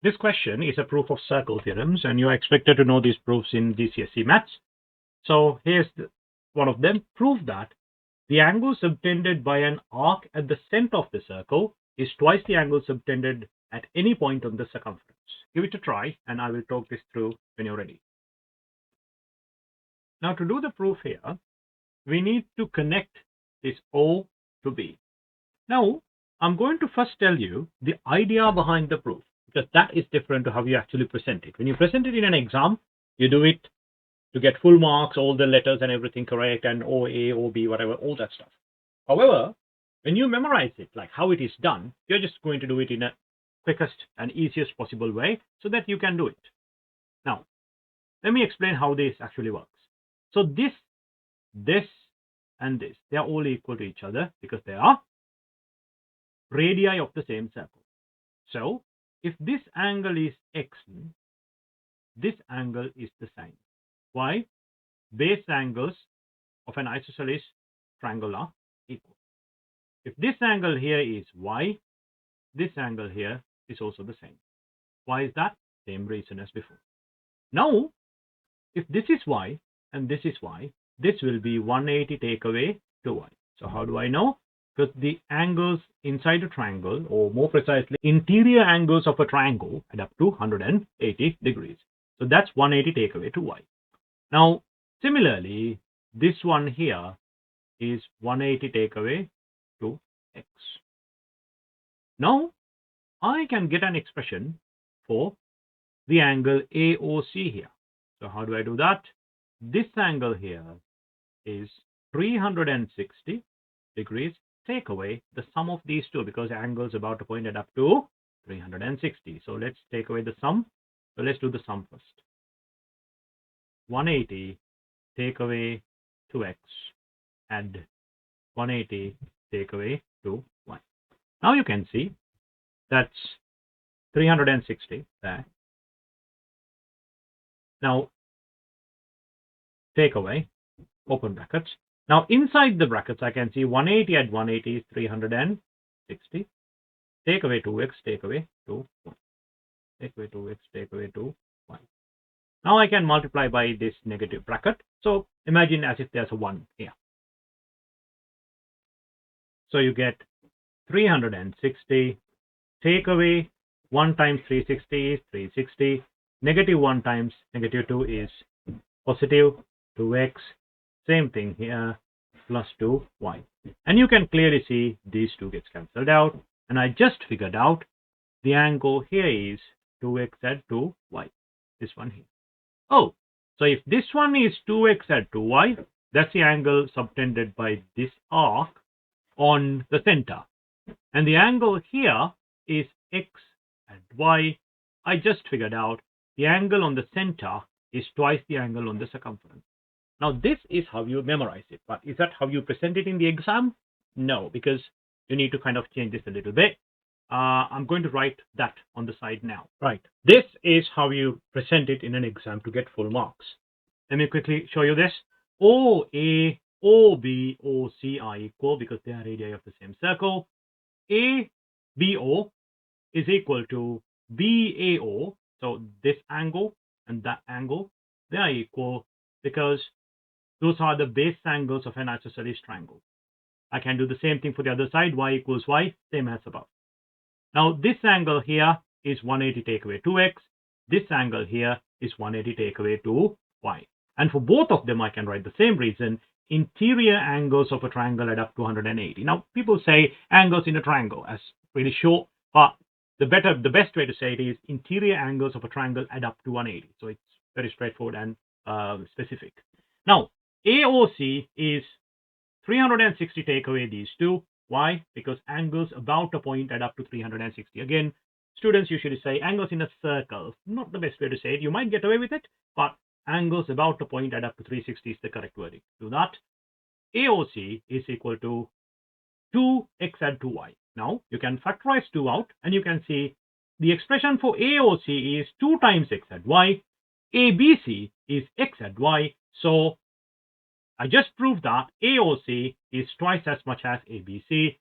This question is a proof of circle theorems, and you are expected to know these proofs in GCSE Maths. So here's one of them. Prove that the angle subtended by an arc at the center of the circle is twice the angle subtended at any point on the circumference. Give it a try, and I will talk this through when you're ready. Now, to do the proof here, we need to connect this O to B. Now, I'm going to first tell you the idea behind the proof, because that is different to how you actually present it. When you present it in an exam, you do it to get full marks, all the letters and everything correct, and OA, OB, whatever, all that stuff. However, when you memorize it, like how it is done, you're just going to do it in a quickest and easiest possible way so that you can do it. Now, let me explain how this actually works. So this, and this, they are all equal to each other because they are radii of the same circle. So if this angle is x, this angle is the sine. Why? Base angles of an isosceles triangle are equal. If this angle here is y, this angle here is also the same. Why is that? Same reason as before. Now, if this is y and this is y, this will be 180 take away 2y. So how do I know? Because the angles inside a triangle, or more precisely, interior angles of a triangle add up to 180 degrees. So that's 180 take away 2y. Now, similarly, this one here is 180 take away 2x. Now, I can get an expression for the angle AOC here. So how do I do that? This angle here is 360 degrees. Take away the sum of these two, because angles about to point add up to 360. So let's take away the sum. So let's do the sum first. 180 take away 2x, add 180 take away 2y. Now you can see that's 360 there. Now take away, open brackets. Now inside the brackets I can see 180 add 180 is 360. Take away 2x, take away 2y. Take away 2x, take away 2y. Now I can multiply by this negative bracket. So imagine as if there's a 1 here. So you get 360. Take away 1 times 360 is 360. Negative 1 times negative 2 is positive 2x. Same thing here, plus 2y. And you can clearly see these two gets cancelled out. And I just figured out the angle here is 2x add 2y. This one here. Oh, so if this one is 2x add 2y, that's the angle subtended by this arc on the center. And the angle here is x and y. I just figured out the angle on the center is twice the angle on the circumference. Now, this is how you memorize it. But is that how you present it in the exam? No, because you need to kind of change this a little bit. I'm going to write that on the side now. Right. This is how you present it in an exam to get full marks. Let me quickly show you this. OA, OB, OC are equal because they are radii of the same circle. ABO is equal to BAO. So this angle and that angle, they are equal because those are the base angles of an isosceles triangle. I can do the same thing for the other side. Y equals y, same as above. Now, this angle here is 180 take away 2x. This angle here is 180 take away 2y. And for both of them, I can write the same reason. Interior angles of a triangle add up to 180. Now, people say angles in a triangle as really short, but the best way to say it is interior angles of a triangle add up to 180. So it's very straightforward and specific. Now, AOC is 360 take away these two. Why? Because angles about a point add up to 360. Again, students usually say angles in a circle. Not the best way to say it. You might get away with it, but angles about a point add up to 360 is the correct wording. Do that. AOC is equal to 2x add 2y. Now, you can factorize 2 out, and you can see the expression for AOC is 2 times x add y. ABC is x add y. So I just proved that AOC is twice as much as ABC.